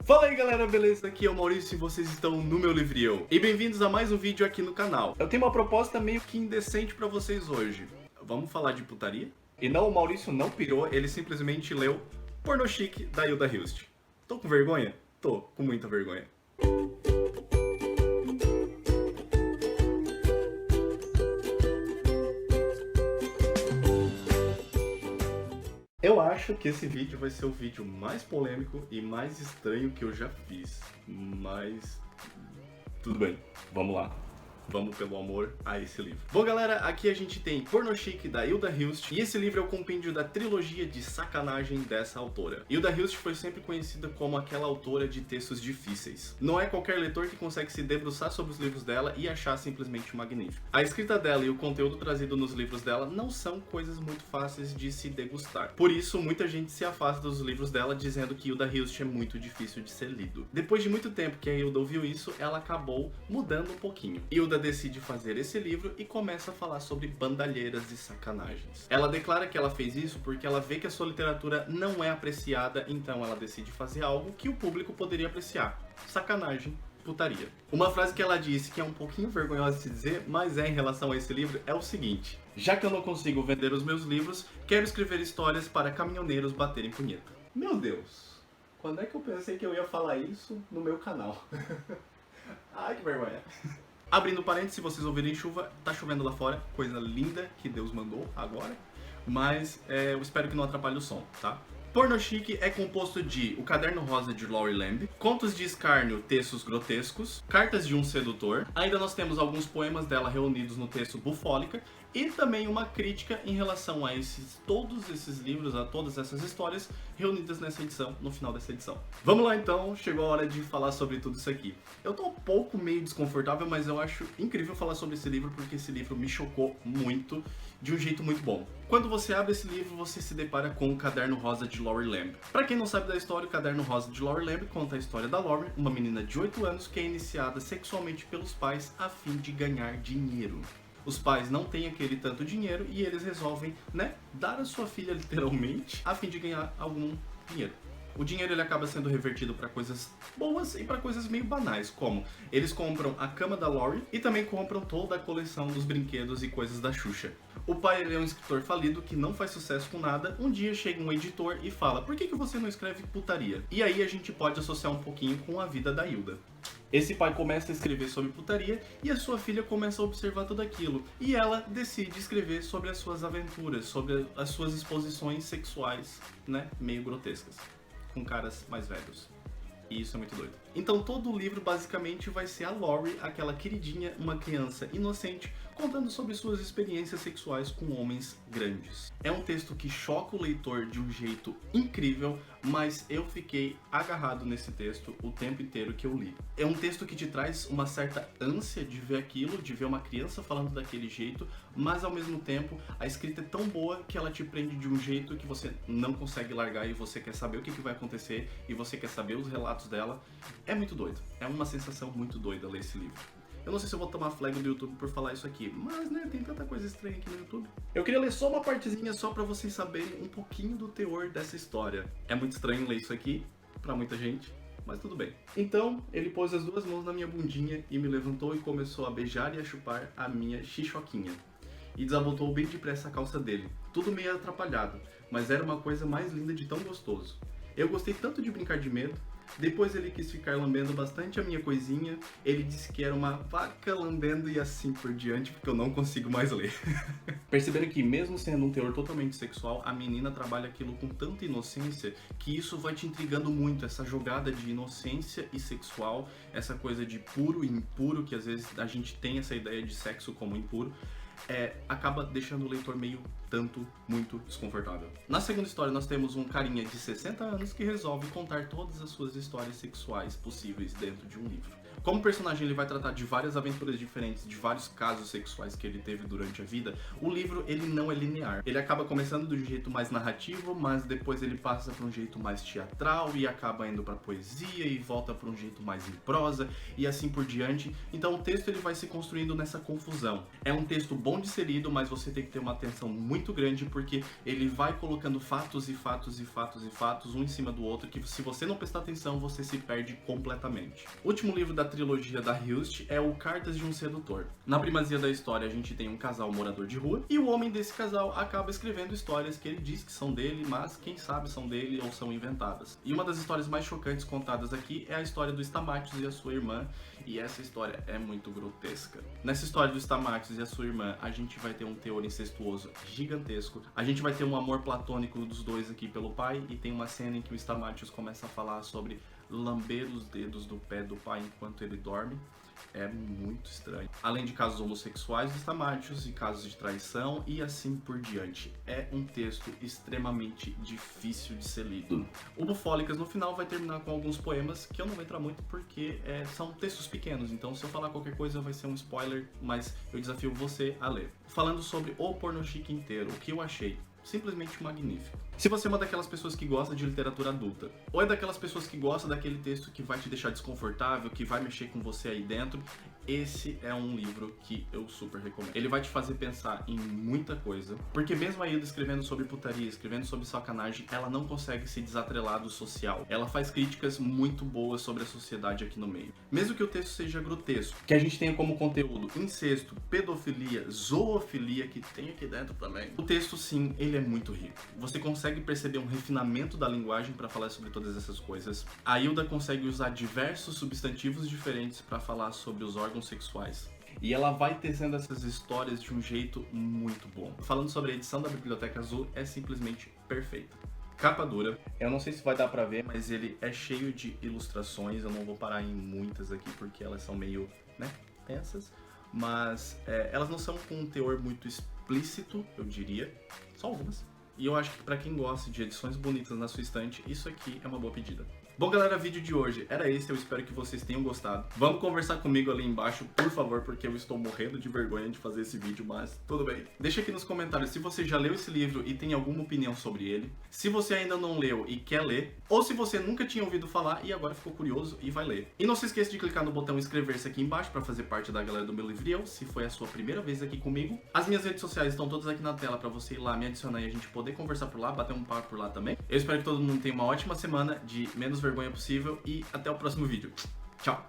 Fala aí galera, beleza? Aqui é o Maurício e vocês estão no meu Livrio. E bem-vindos a mais um vídeo aqui no canal. Eu tenho uma proposta meio que indecente pra vocês hoje. Vamos falar de putaria? E não, o Maurício não pirou, ele simplesmente leu Porno Chique da Hilda Hilst. Tô com vergonha? Tô, com muita vergonha. Eu acho que esse vídeo vai ser o vídeo mais polêmico e mais estranho que eu já fiz. Mas tudo bem, vamos lá. Vamos pelo amor a esse livro. Bom galera, aqui a gente tem Porno Chique da Hilda Hilst e esse livro é o compêndio da trilogia de sacanagem dessa autora. Hilda Hilst foi sempre conhecida como aquela autora de textos difíceis. Não é qualquer leitor que consegue se debruçar sobre os livros dela e achar simplesmente magnífico. A escrita dela e o conteúdo trazido nos livros dela não são coisas muito fáceis de se degustar. Por isso, muita gente se afasta dos livros dela dizendo que Hilda Hilst é muito difícil de ser lido. Depois de muito tempo que a Hilda ouviu isso, ela acabou mudando um pouquinho. Hilda decide fazer esse livro e começa a falar sobre bandalheiras e sacanagens. Ela declara que ela fez isso porque ela vê que a sua literatura não é apreciada, então ela decide fazer algo que o público poderia apreciar: sacanagem, putaria. Uma frase que ela disse que é um pouquinho vergonhosa de se dizer, mas é em relação a esse livro, é o seguinte: já que eu não consigo vender os meus livros, quero escrever histórias para caminhoneiros baterem punheta. Meu Deus, quando é que eu pensei que eu ia falar isso no meu canal? Ai, que vergonha. Abrindo parênteses, se vocês ouvirem chuva, tá chovendo lá fora, coisa linda que Deus mandou agora, mas eu espero que não atrapalhe o som, tá? Porno Chique é composto de O Caderno Rosa de Laurie Lamb, Contos de Escárnio, Textos Grotescos, Cartas de um Sedutor, ainda nós temos alguns poemas dela reunidos no texto Bufólica, e também uma crítica em relação a todos esses livros, a todas essas histórias reunidas nessa edição, no final dessa edição. Vamos lá então, chegou a hora de falar sobre tudo isso aqui. Eu tô um pouco meio desconfortável, mas eu acho incrível falar sobre esse livro porque esse livro me chocou muito, de um jeito muito bom. Quando você abre esse livro, você se depara com O Caderno Rosa de Laurie Lamb. Pra quem não sabe da história, O Caderno Rosa de Laurie Lamb conta a história da Laurie, uma menina de 8 anos que é iniciada sexualmente pelos pais a fim de ganhar dinheiro. Os pais não têm aquele tanto dinheiro e eles resolvem, dar a sua filha literalmente a fim de ganhar algum dinheiro. O dinheiro ele acaba sendo revertido para coisas boas e para coisas meio banais, como eles compram a cama da Laurie e também compram toda a coleção dos brinquedos e coisas da Xuxa. O pai ele é um escritor falido que não faz sucesso com nada. Um dia chega um editor e fala: por que você não escreve putaria? E aí a gente pode associar um pouquinho com a vida da Hilda. Esse pai começa a escrever sobre putaria e a sua filha começa a observar tudo aquilo. E ela decide escrever sobre as suas aventuras, sobre as suas exposições sexuais, meio grotescas, com caras mais velhos. E isso é muito doido. Então todo o livro basicamente vai ser a Laurie, aquela queridinha, uma criança inocente, contando sobre suas experiências sexuais com homens grandes. É um texto que choca o leitor de um jeito incrível, mas eu fiquei agarrado nesse texto o tempo inteiro que eu li. É um texto que te traz uma certa ânsia de ver aquilo, de ver uma criança falando daquele jeito, mas ao mesmo tempo a escrita é tão boa que ela te prende de um jeito que você não consegue largar e você quer saber o que vai acontecer e você quer saber os relatos dela. É muito doido. É uma sensação muito doida ler esse livro. Eu não sei se eu vou tomar flag do YouTube por falar isso aqui, mas tem tanta coisa estranha aqui no YouTube. Eu queria ler só uma partezinha só pra vocês saberem um pouquinho do teor dessa história. É muito estranho ler isso aqui pra muita gente, mas tudo bem. Então, ele pôs as duas mãos na minha bundinha e me levantou e começou a beijar e a chupar a minha xixoquinha. E desabotou bem depressa a calça dele, tudo meio atrapalhado, mas era uma coisa mais linda de tão gostoso. Eu gostei tanto de brincar de medo. Depois ele quis ficar lambendo bastante a minha coisinha, ele disse que era uma vaca lambendo e assim por diante, porque eu não consigo mais ler. Perceberam que mesmo sendo um teor totalmente sexual, a menina trabalha aquilo com tanta inocência que isso vai te intrigando muito, essa jogada de inocência e sexual, essa coisa de puro e impuro, que às vezes a gente tem essa ideia de sexo como impuro. Acaba deixando o leitor muito desconfortável. Na segunda história nós temos um carinha de 60 anos que resolve contar todas as suas histórias sexuais possíveis dentro de um livro. Como personagem ele vai tratar de várias aventuras diferentes, de vários casos sexuais que ele teve durante a vida, o livro ele não é linear. Ele acaba começando de um jeito mais narrativo, mas depois ele passa para um jeito mais teatral e acaba indo para poesia e volta para um jeito mais em prosa e assim por diante. Então o texto ele vai se construindo nessa confusão. É um texto bom de ser lido, mas você tem que ter uma atenção muito muito grande, porque ele vai colocando fatos e fatos e fatos e fatos, um em cima do outro, que se você não prestar atenção, você se perde completamente. O último livro da trilogia da Hilst é o Cartas de um Sedutor. Na primazia da história, a gente tem um casal morador de rua, e o homem desse casal acaba escrevendo histórias que ele diz que são dele, mas quem sabe são dele ou são inventadas. E uma das histórias mais chocantes contadas aqui é a história do Stamatios e a sua irmã, e essa história é muito grotesca. Nessa história do Stamatios e a sua irmã, a gente vai ter um teor incestuoso gigantesco, a gente vai ter um amor platônico dos dois aqui pelo pai, e tem uma cena em que o Stamatios começa a falar sobre lamber os dedos do pé do pai enquanto ele dorme. É muito estranho. Além de casos homossexuais dos Stamatios e casos de traição e assim por diante. É um texto extremamente difícil de ser lido. O Bufólicas no final vai terminar com alguns poemas que eu não vou entrar muito porque são textos pequenos, então se eu falar qualquer coisa vai ser um spoiler, mas eu desafio você a ler. Falando sobre o Porno Chique inteiro, o que eu achei? Simplesmente magnífico. Se você é uma daquelas pessoas que gosta de literatura adulta, ou é daquelas pessoas que gosta daquele texto que vai te deixar desconfortável, que vai mexer com você aí dentro, esse é um livro que eu super recomendo. Ele vai te fazer pensar em muita coisa, porque mesmo a Hilda escrevendo sobre putaria, escrevendo sobre sacanagem, ela não consegue se desatrelar do social. Ela faz críticas muito boas sobre a sociedade aqui no meio. Mesmo que o texto seja grotesco, que a gente tenha como conteúdo incesto, pedofilia, zoofilia, que tem aqui dentro também, o texto sim, ele é muito rico. Você consegue perceber um refinamento da linguagem para falar sobre todas essas coisas. A Hilda consegue usar diversos substantivos diferentes para falar sobre os órgãos sexuais. E ela vai tecendo essas histórias de um jeito muito bom. Falando sobre a edição da Biblioteca Azul, é simplesmente perfeita. Capa dura, eu não sei se vai dar pra ver, mas ele é cheio de ilustrações. Eu não vou parar em muitas aqui porque elas são meio, tensas. Mas elas não são com um teor muito explícito, eu diria. Só algumas. E eu acho que pra quem gosta de edições bonitas na sua estante, isso aqui é uma boa pedida. Bom, galera, o vídeo de hoje era esse, eu espero que vocês tenham gostado. Vamos conversar comigo ali embaixo, por favor, porque eu estou morrendo de vergonha de fazer esse vídeo, mas tudo bem. Deixa aqui nos comentários se você já leu esse livro e tem alguma opinião sobre ele, se você ainda não leu e quer ler, ou se você nunca tinha ouvido falar e agora ficou curioso e vai ler. E não se esqueça de clicar no botão inscrever-se aqui embaixo para fazer parte da galera do Meu Livrinho, se foi a sua primeira vez aqui comigo. As minhas redes sociais estão todas aqui na tela para você ir lá, me adicionar e a gente poder conversar por lá, bater um papo por lá também. Eu espero que todo mundo tenha uma ótima semana, de menos vergonha possível, e até o próximo vídeo. Tchau!